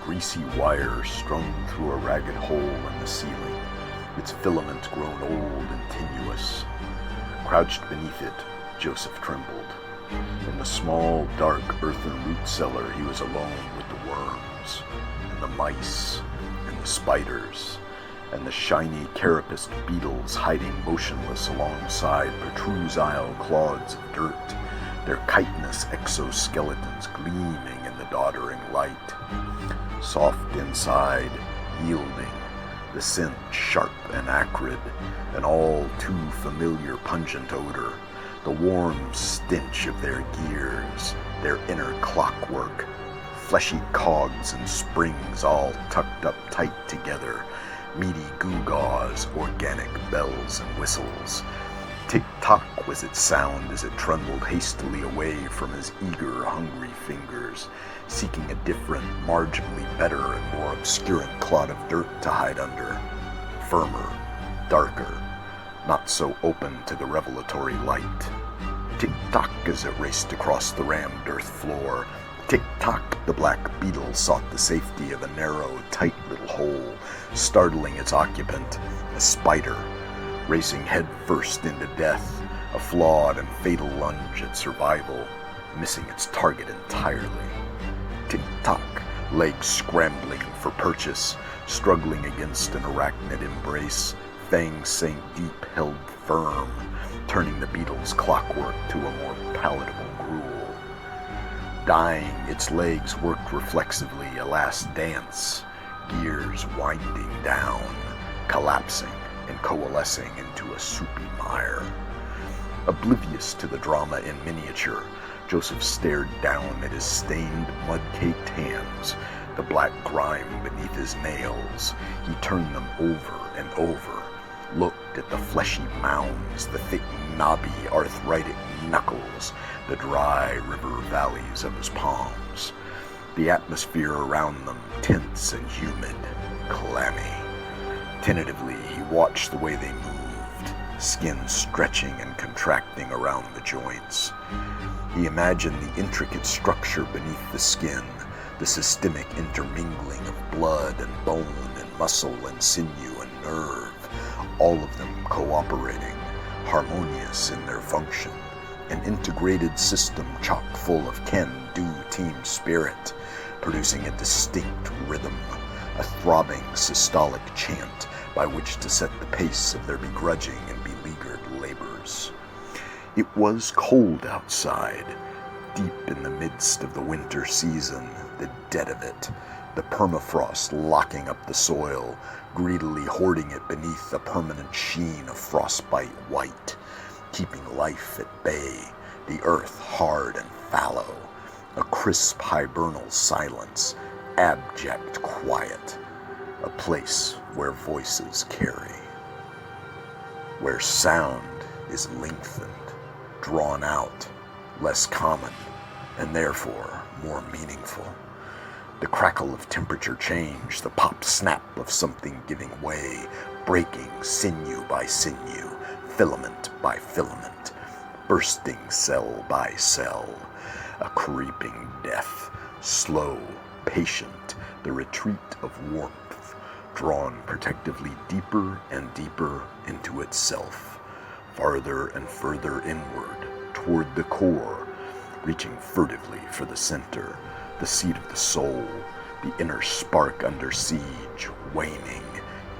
greasy wire strung through a ragged hole in the ceiling, its filaments grown old and tenuous. Crouched beneath it, Joseph trembled. In the small, dark earthen root cellar, he was alone with the worms, and the mice, and the spiders, and the shiny carapaced beetles hiding motionless alongside protrusial clods of dirt, their chitinous exoskeletons gleaming in the doddering light. Soft inside, yielding, the scent sharp and acrid, an all too familiar pungent odor, the warm stench of their gears, their inner clockwork, fleshy cogs and springs all tucked up tight together, meaty gewgaws, organic bells and whistles. Tick-tock was its sound as it trundled hastily away from his eager, hungry fingers, seeking a different, marginally better and more obscurant clod of dirt to hide under. Firmer, darker, not so open to the revelatory light. Tick-tock as it raced across the rammed earth floor. Tick-tock, the black beetle sought the safety of a narrow, tight little hole, startling its occupant, a spider, racing head first into death, a flawed and fatal lunge at survival, missing its target entirely. Tick-tock, legs scrambling for purchase, struggling against an arachnid embrace, fangs sank deep, held firm, turning the beetle's clockwork to a more palatable gruel. Dying, its legs worked reflexively, a last dance, gears winding down, collapsing and coalescing into a soupy mire. Oblivious to the drama in miniature, Joseph stared down at his stained, mud-caked hands, the black grime beneath his nails. He turned them over and over, looked at the fleshy mounds, the thick, knobby, arthritic knuckles, the dry river valleys of his palms. The atmosphere around them tense and humid, clammy. Tentatively, he watched the way they moved, skin stretching and contracting around the joints. He imagined the intricate structure beneath the skin, the systemic intermingling of blood and bone and muscle and sinew and nerve, all of them cooperating, harmonious in their function, an integrated system chock full of can-do team spirit, producing a distinct rhythm, a throbbing systolic chant by which to set the pace of their begrudging and beleaguered labors. It was cold outside, deep in the midst of the winter season, the dead of it, the permafrost locking up the soil, greedily hoarding it beneath a permanent sheen of frostbite white, keeping life at bay, the earth hard and fallow, a crisp hibernal silence, abject quiet, a place where voices carry, where sound is lengthened, drawn out, less common, and therefore more meaningful. The crackle of temperature change, the pop-snap of something giving way, breaking sinew by sinew, filament by filament, bursting cell by cell, a creeping death, slow, patient, the retreat of warmth, drawn protectively deeper and deeper into itself, farther and further inward, toward the core, reaching furtively for the center, the seat of the soul, the inner spark under siege, waning,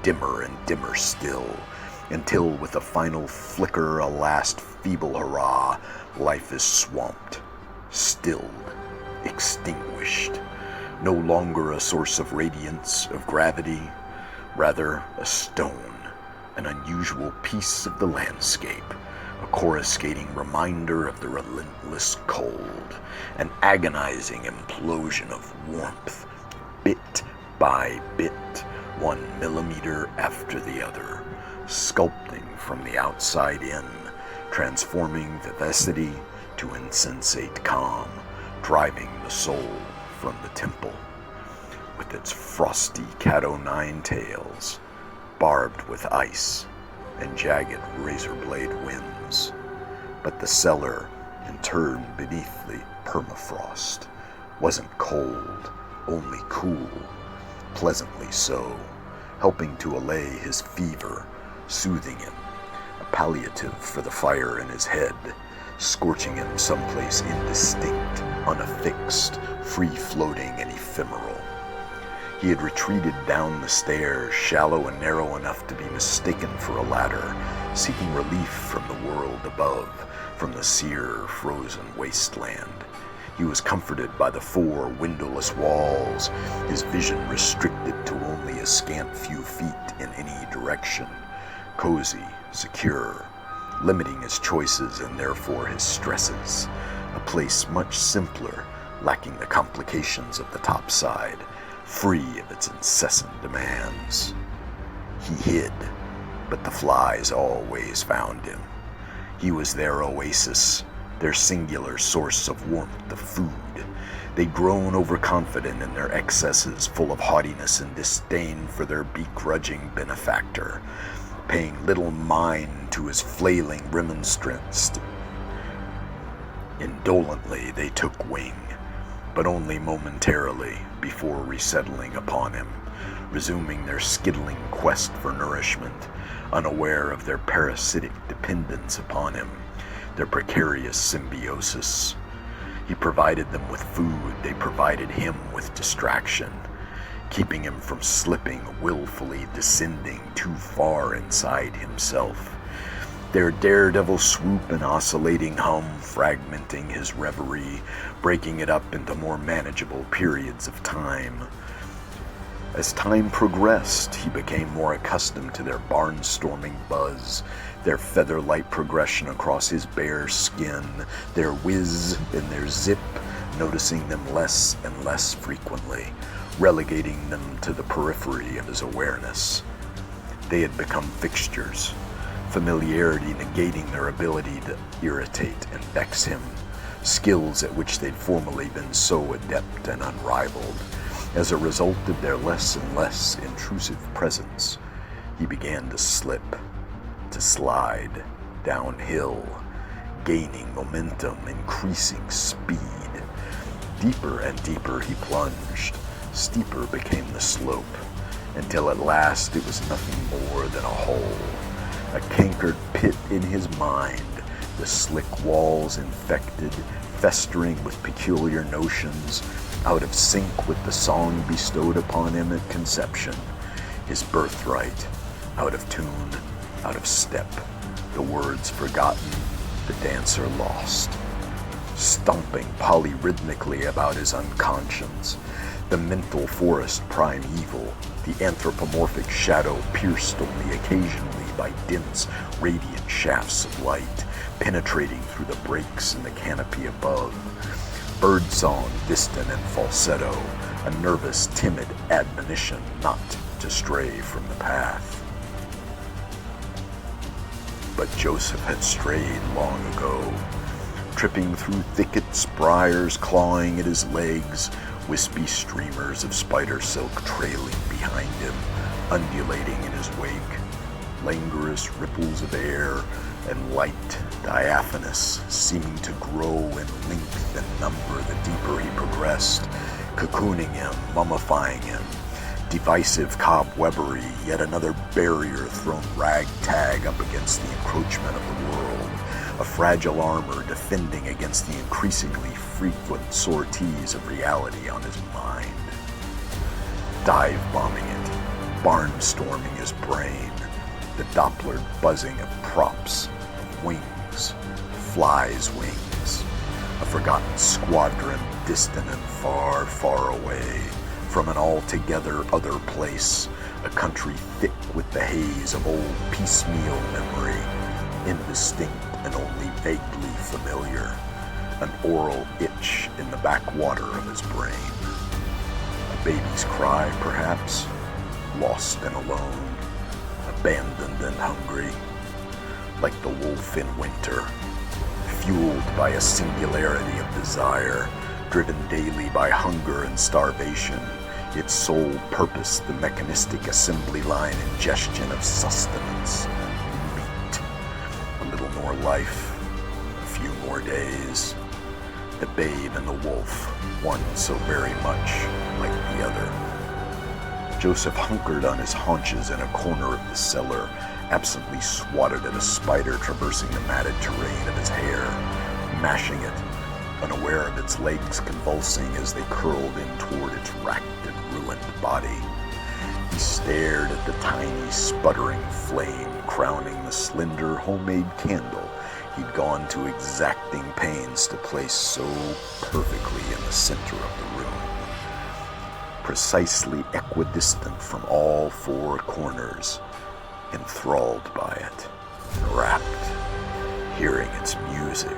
dimmer and dimmer still, until with a final flicker, a last feeble hurrah, life is swamped, stilled, extinguished, no longer a source of radiance, of gravity, rather a stone, an unusual piece of the landscape, a coruscating reminder of the relentless cold, an agonizing implosion of warmth, bit by bit, 1 millimeter after the other, sculpting from the outside in, transforming vivacity to insensate calm, driving the soul from the temple, with its frosty cat-o'-nine tails, barbed with ice and jagged razor-blade winds. But the cellar, interred beneath the permafrost, wasn't cold, only cool, pleasantly so, helping to allay his fever, soothing him, a palliative for the fire in his head, scorching him someplace indistinct, unaffixed, free-floating and ephemeral. He had retreated down the stairs, shallow and narrow enough to be mistaken for a ladder, seeking relief from the world above, from the sere, frozen wasteland. He was comforted by the 4 windowless walls, his vision restricted to only a scant few feet in any direction, cozy, secure, limiting his choices and therefore his stresses. A place much simpler, lacking the complications of the topside, free of its incessant demands. He hid, but the flies always found him. He was their oasis, their singular source of warmth, of food. They'd grown overconfident in their excesses, full of haughtiness and disdain for their begrudging benefactor, paying little mind to his flailing remonstrance. Indolently they took wing, but only momentarily before resettling upon him, resuming their skittling quest for nourishment, unaware of their parasitic dependence upon him, their precarious symbiosis. He provided them with food, they provided him with distraction, keeping him from slipping, willfully descending too far inside himself. Their daredevil swoop and oscillating hum, fragmenting his reverie, breaking it up into more manageable periods of time. As time progressed, he became more accustomed to their barnstorming buzz, their feather-light progression across his bare skin, their whiz and their zip, noticing them less and less frequently, relegating them to the periphery of his awareness. They had become fixtures, familiarity negating their ability to irritate and vex him, skills at which they'd formerly been so adept and unrivaled. As a result of their less and less intrusive presence, he began to slip, to slide downhill, gaining momentum, increasing speed. Deeper and deeper he plunged, steeper became the slope, until at last it was nothing more than a hole, a cankered pit in his mind, the slick walls infected, festering with peculiar notions, out of sync with the song bestowed upon him at conception, his birthright, out of tune, out of step, the words forgotten, the dancer lost, stomping polyrhythmically about his unconscious, the mental forest primeval, the anthropomorphic shadow pierced only occasionally by dense, radiant shafts of light, penetrating through the breaks in the canopy above. Birdsong distant and falsetto, a nervous, timid admonition not to stray from the path. But Joseph had strayed long ago, tripping through thickets, briars clawing at his legs, wispy streamers of spider silk trailing behind him, undulating in his wake, languorous ripples of air and light, diaphanous, seeming to grow in length and number the deeper he progressed, cocooning him, mummifying him, divisive cobwebbery, yet another barrier thrown ragtag up against the encroachment of the world, a fragile armor defending against the increasingly frequent sorties of reality on his mind. Dive-bombing it, barnstorming his brain, the Doppler buzzing of props, of wings, flies' wings, a forgotten squadron distant and far, far away, from an altogether other place, a country thick with the haze of old piecemeal memory, indistinct and only vaguely familiar, an oral itch in the backwater of his brain. A baby's cry, perhaps, lost and alone, abandoned and hungry, like the wolf in winter, fueled by a singularity of desire, driven daily by hunger and starvation, its sole purpose the mechanistic assembly line ingestion of sustenance, meat, a little more life, a few more days. The babe and the wolf, one so very much like the other. Joseph hunkered on his haunches in a corner of the cellar, absently swatted at a spider traversing the matted terrain of his hair, mashing it, unaware of its legs convulsing as they curled in toward its racked and ruined body. He stared at the tiny, sputtering flame crowning the slender homemade candle he'd gone to exacting pains to place so perfectly in the center of the room, precisely equidistant from all four corners, enthralled by it, enwrapped, hearing its music,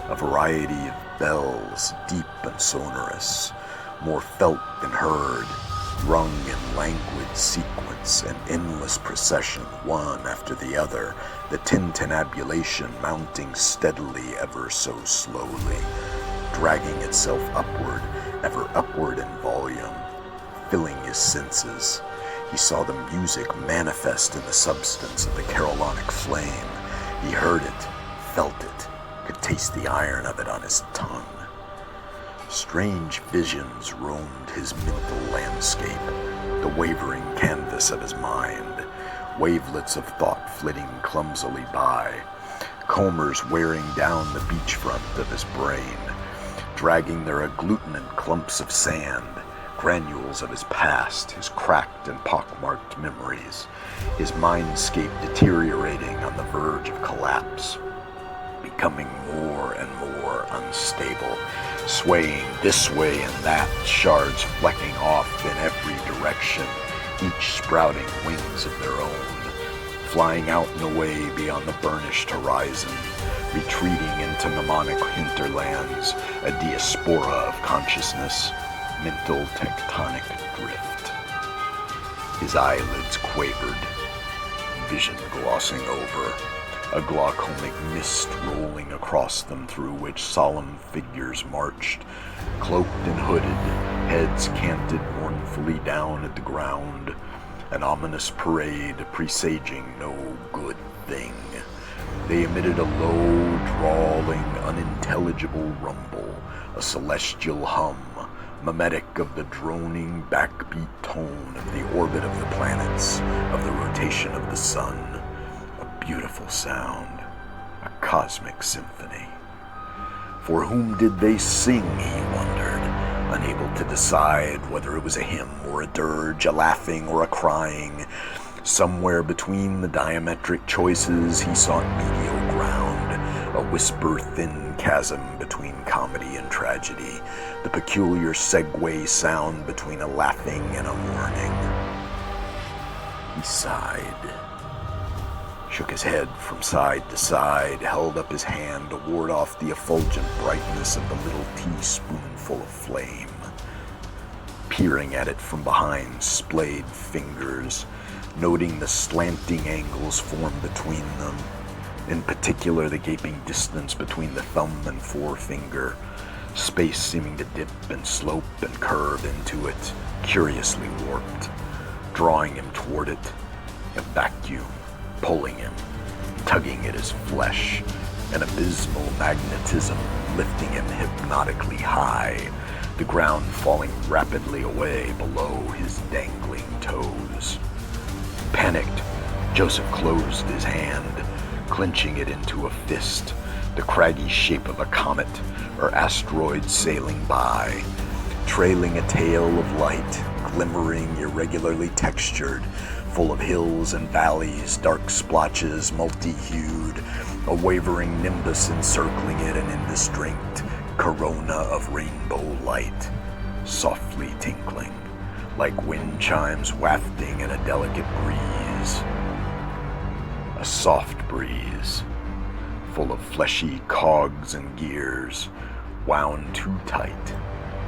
a variety of bells, deep and sonorous, more felt than heard, rung in languid sequence and endless procession, one after the other, the tintinnabulation mounting steadily ever so slowly, dragging itself upward, ever upward in volume, filling his senses. He saw the music manifest in the substance of the Carolonic flame. He heard it, felt it, could taste the iron of it on his tongue. Strange visions roamed his mental landscape, the wavering canvas of his mind, wavelets of thought flitting clumsily by, combers wearing down the beachfront of his brain, dragging their agglutinant clumps of sand, granules of his past, his cracked and pockmarked memories, his mindscape deteriorating on the verge of collapse, becoming more and more unstable, swaying this way and that, shards flecking off in every direction, each sprouting wings of their own, flying out and away beyond the burnished horizon, retreating into mnemonic hinterlands, a diaspora of consciousness, mental tectonic drift. His eyelids quavered, vision glossing over, a glaucomic mist rolling across them through which solemn figures marched, cloaked and hooded, heads canted mournfully down at the ground, an ominous parade presaging no good thing. They emitted a low, drawling, unintelligible rumble, a celestial hum, mimetic of the droning backbeat tone of the orbit of the planets, of the rotation of the sun. A beautiful sound, a cosmic symphony. For whom did they sing, he wondered, unable to decide whether it was a hymn or a dirge, a laughing or a crying. Somewhere between the diametric choices he sought medial ground, a whisper-thin chasm between comedy and tragedy, the peculiar segue sound between a laughing and a mourning. He sighed, shook his head from side to side, held up his hand to ward off the effulgent brightness of the little teaspoonful of flame. Peering at it from behind splayed fingers, noting the slanting angles formed between them, in particular the gaping distance between the thumb and forefinger, space seeming to dip and slope and curve into it, curiously warped, drawing him toward it, a vacuum, pulling him, tugging at his flesh, an abysmal magnetism lifting him hypnotically high, the ground falling rapidly away below his dangling toes. Panicked, Joseph closed his hand, clenching it into a fist, the craggy shape of a comet or asteroid sailing by, trailing a tail of light, glimmering, irregularly textured, full of hills and valleys, dark splotches, multi-hued, a wavering nimbus encircling it, an indistinct corona of rainbow light, softly tinkling, like wind chimes wafting in a delicate breeze. A soft breeze, full of fleshy cogs and gears, wound too tight,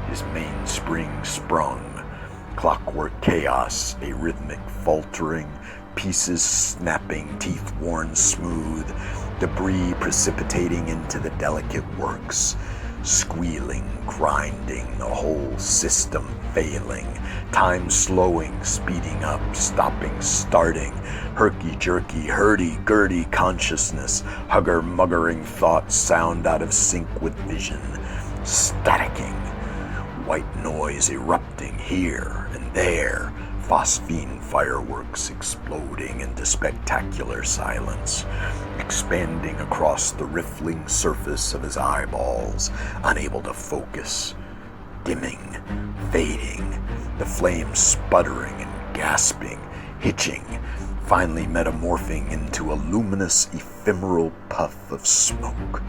his mainspring sprung, clockwork chaos, a rhythmic faltering, pieces snapping, teeth worn smooth, debris precipitating into the delicate works, squealing, grinding, the whole system failing, time slowing, speeding up, stopping, starting, herky-jerky, hurdy-gurdy consciousness, hugger-muggering thoughts sound out of sync with vision, staticking, white noise erupting here and there, phosphine fireworks exploding into spectacular silence, expanding across the riffling surface of his eyeballs, unable to focus, dimming, fading, the flames sputtering and gasping, hitching, finally metamorphing into a luminous, ephemeral puff of smoke,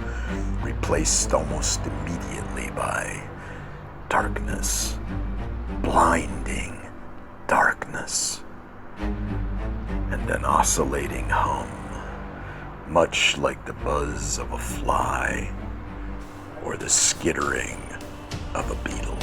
replaced almost immediately by darkness, blinding darkness, and an oscillating hum, much like the buzz of a fly or the skittering of a beetle.